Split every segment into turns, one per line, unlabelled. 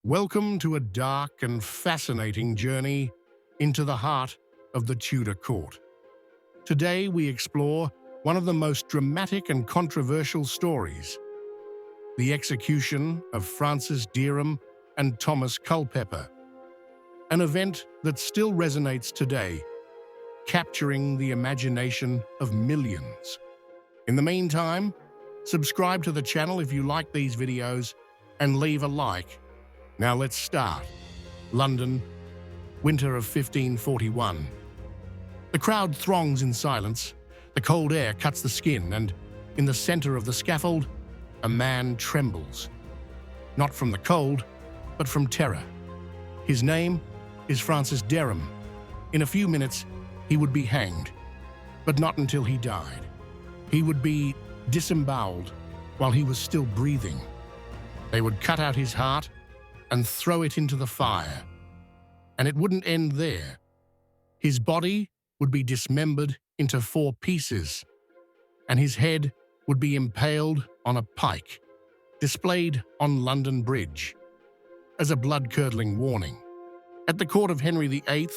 Welcome to a dark and fascinating journey into the heart of the Tudor court. Today we explore one of the most dramatic and controversial stories, the execution of Francis Dereham and Thomas Culpeper, an event that still resonates today, capturing the imagination of millions. In the meantime, subscribe to the channel if you like these videos and leave a like. Now let's start. London, winter of 1541. The crowd throngs in silence. The cold air cuts the skin, and in the center of the scaffold, a man trembles. Not from the cold, but from terror. His name is Francis Dereham. In a few minutes, he would be hanged, but not until he died. He would be disemboweled while he was still breathing. They would cut out his heart and throw it into the fire. And it wouldn't end there. His body would be dismembered into 4 pieces, and his head would be impaled on a pike, displayed on London Bridge, as a blood-curdling warning. At the court of Henry VIII,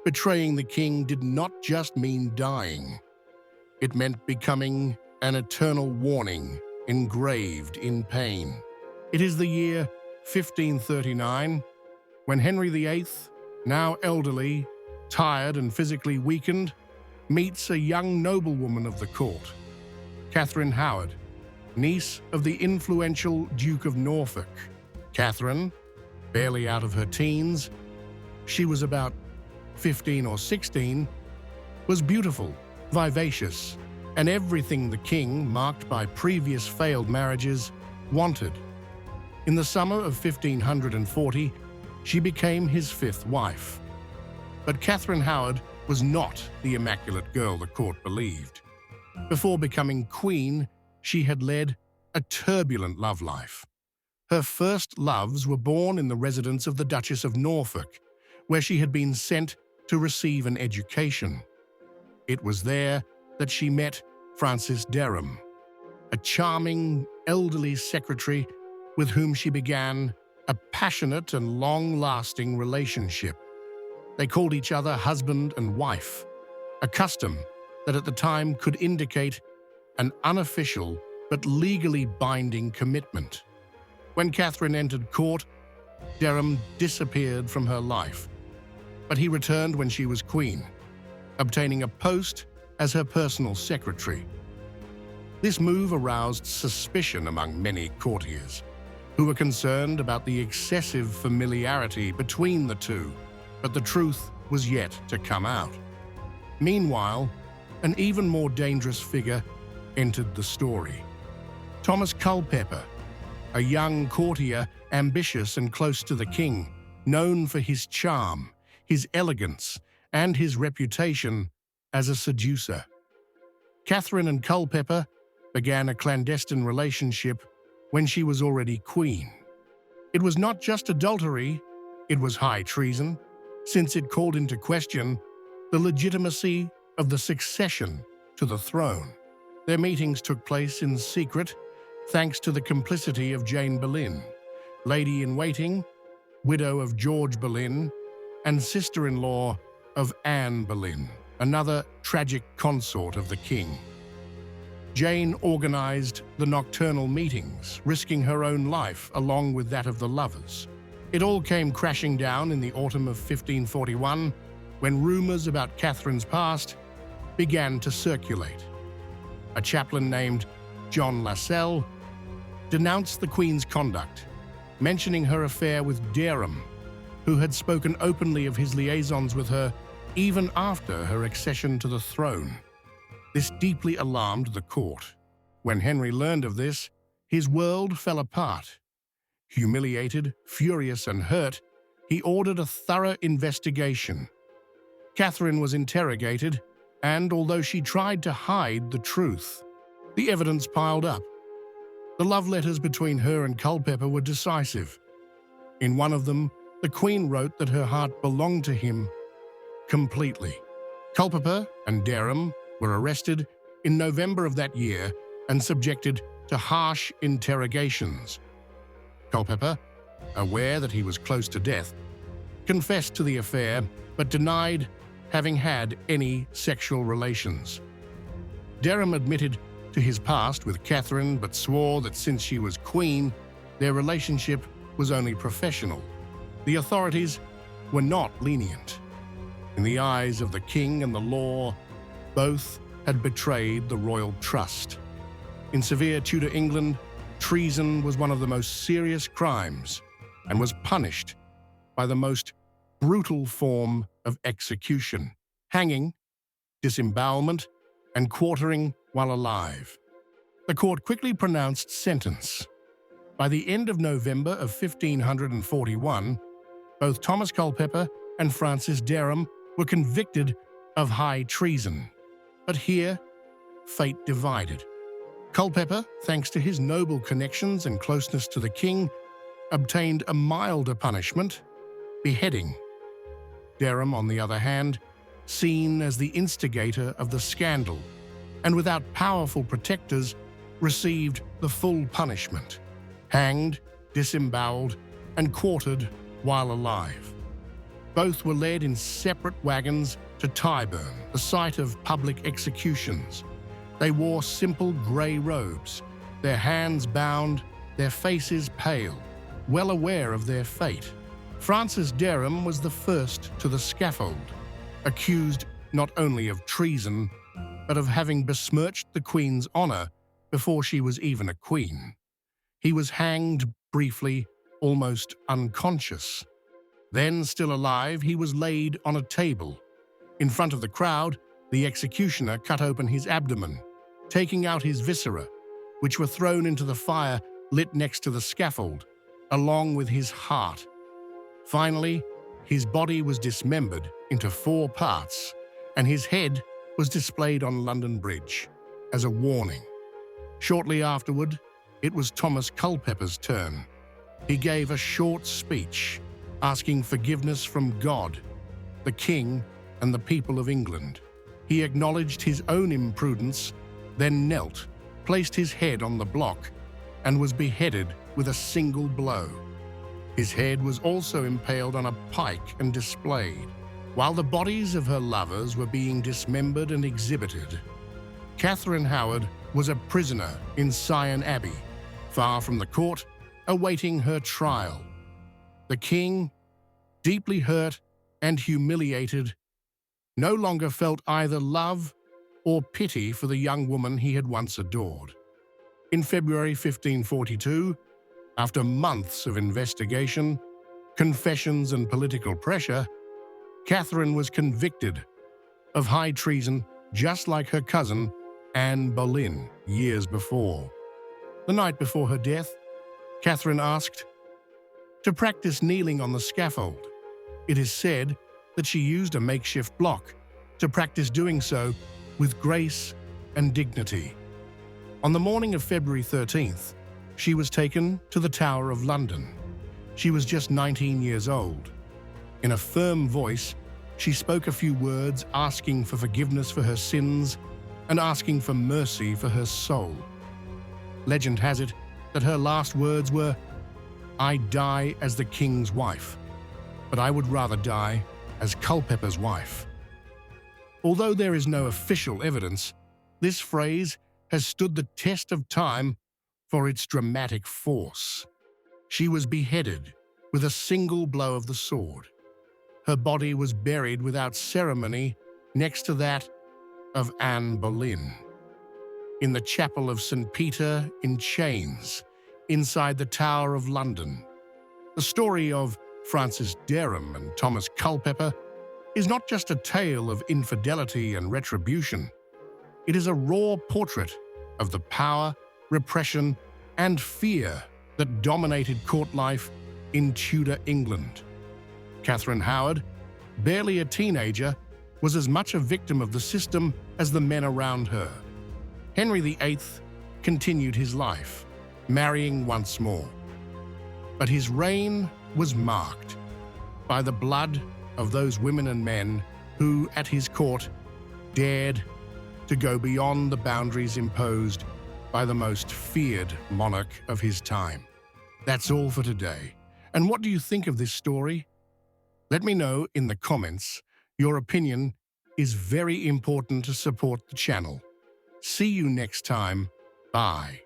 betraying the king did not just mean dying. It meant becoming an eternal warning engraved in pain. It is the year 1539, when Henry VIII, now elderly, tired and physically weakened, meets a young noblewoman of the court, Katherine Howard, niece of the influential Duke of Norfolk. Katherine, barely out of her teens, she was about 15 or 16, was beautiful, vivacious, and everything the king, marked by previous failed marriages, wanted. In the summer of 1540, she became his 5th wife. But Katherine Howard was not the immaculate girl the court believed. Before becoming queen, she had led a turbulent love life. Her first loves were born in the residence of the Duchess of Norfolk, where she had been sent to receive an education. It was there that she met Francis Dereham, a charming, elderly secretary with whom she began a passionate and long-lasting relationship. They called each other husband and wife, a custom that at the time could indicate an unofficial but legally binding commitment. When Katherine entered court, Dereham disappeared from her life, but he returned when she was queen, obtaining a post as her personal secretary. This move aroused suspicion among many courtiers, who were concerned about the excessive familiarity between the two, but the truth was yet to come out. Meanwhile, an even more dangerous figure entered the story. Thomas Culpeper, a young courtier ambitious and close to the king, known for his charm, his elegance, and his reputation as a seducer. Katherine and Culpeper began a clandestine relationship when she was already queen. It was not just adultery, it was high treason, since it called into question the legitimacy of the succession to the throne. Their meetings took place in secret, thanks to the complicity of Jane Boleyn, lady-in-waiting, widow of George Boleyn, and sister-in-law of Anne Boleyn, another tragic consort of the king. Jane organized the nocturnal meetings, risking her own life along with that of the lovers. It all came crashing down in the autumn of 1541, when rumors about Katherine's past began to circulate. A chaplain named John Lascelles denounced the Queen's conduct, mentioning her affair with Dereham, who had spoken openly of his liaisons with her even after her accession to the throne. This deeply alarmed the court. When Henry learned of this, his world fell apart. Humiliated, furious, and hurt, he ordered a thorough investigation. Katherine was interrogated, and although she tried to hide the truth, the evidence piled up. The love letters between her and Culpeper were decisive. In one of them, the Queen wrote that her heart belonged to him completely. Culpeper and Dereham were arrested in November of that year and subjected to harsh interrogations. Culpeper aware that he was close to death, confessed to the affair but denied having had any sexual relations. Dereham admitted to his past with Katherine but swore that since she was queen, their relationship was only professional. The authorities were not lenient. In the eyes of the king and the law, both had betrayed the royal trust. In severe Tudor England, treason was one of the most serious crimes and was punished by the most brutal form of execution: hanging, disembowelment, and quartering while alive. The court quickly pronounced sentence. By the end of November of 1541, both Thomas Culpeper and Francis Dereham were convicted of high treason. But here, fate divided. Culpeper, thanks to his noble connections and closeness to the king, obtained a milder punishment, beheading. Dereham, on the other hand, seen as the instigator of the scandal, and without powerful protectors, received the full punishment: hanged, disemboweled, and quartered while alive. Both were led in separate wagons to Tyburn, the site of public executions. They wore simple grey robes, their hands bound, their faces pale, well aware of their fate. Francis Dereham was the first to the scaffold, accused not only of treason, but of having besmirched the Queen's honour before she was even a queen. He was hanged briefly, almost unconscious. Then, still alive, he was laid on a table. In front of the crowd, the executioner cut open his abdomen, taking out his viscera, which were thrown into the fire lit next to the scaffold, along with his heart. Finally, his body was dismembered into 4 parts, and his head was displayed on London Bridge as a warning. Shortly afterward, it was Thomas Culpeper's turn. He gave a short speech, asking forgiveness from God, the King, and the people of England. He acknowledged his own imprudence, then knelt, placed his head on the block, and was beheaded with a single blow. His head was also impaled on a pike and displayed, while the bodies of her lovers were being dismembered and exhibited. Katherine Howard was a prisoner in Sion Abbey, far from the court, awaiting her trial. The king, deeply hurt and humiliated, no longer felt either love or pity for the young woman he had once adored. In February 1542, after months of investigation, confessions, and political pressure, Katherine was convicted of high treason, just like her cousin Anne Boleyn years before. The night before her death, Katherine asked to practice kneeling on the scaffold. It is said that she used a makeshift block to practice doing so with grace and dignity. On the morning of February 13th, she was taken to the Tower of London. She was just 19 years old. In a firm voice, she spoke a few words asking for forgiveness for her sins and asking for mercy for her soul. Legend has it that her last words were, "I die as the king's wife, but I would rather die as Culpeper's wife." Although there is no official evidence, this phrase has stood the test of time for its dramatic force. She was beheaded with a single blow of the sword. Her body was buried without ceremony next to that of Anne Boleyn, in the chapel of St. Peter in chains, inside the Tower of London. The story of Francis Dereham and Thomas Culpeper is not just a tale of infidelity and retribution. It is a raw portrait of the power, repression, and fear that dominated court life in Tudor England. Katherine Howard, barely a teenager, was as much a victim of the system as the men around her. Henry VIII continued his life, marrying once more. But his reign was marked by the blood of those women and men who, at his court, dared to go beyond the boundaries imposed by the most feared monarch of his time. That's all for today. And what do you think of this story? Let me know in the comments. Your opinion is very important to support the channel. See you next time. Bye.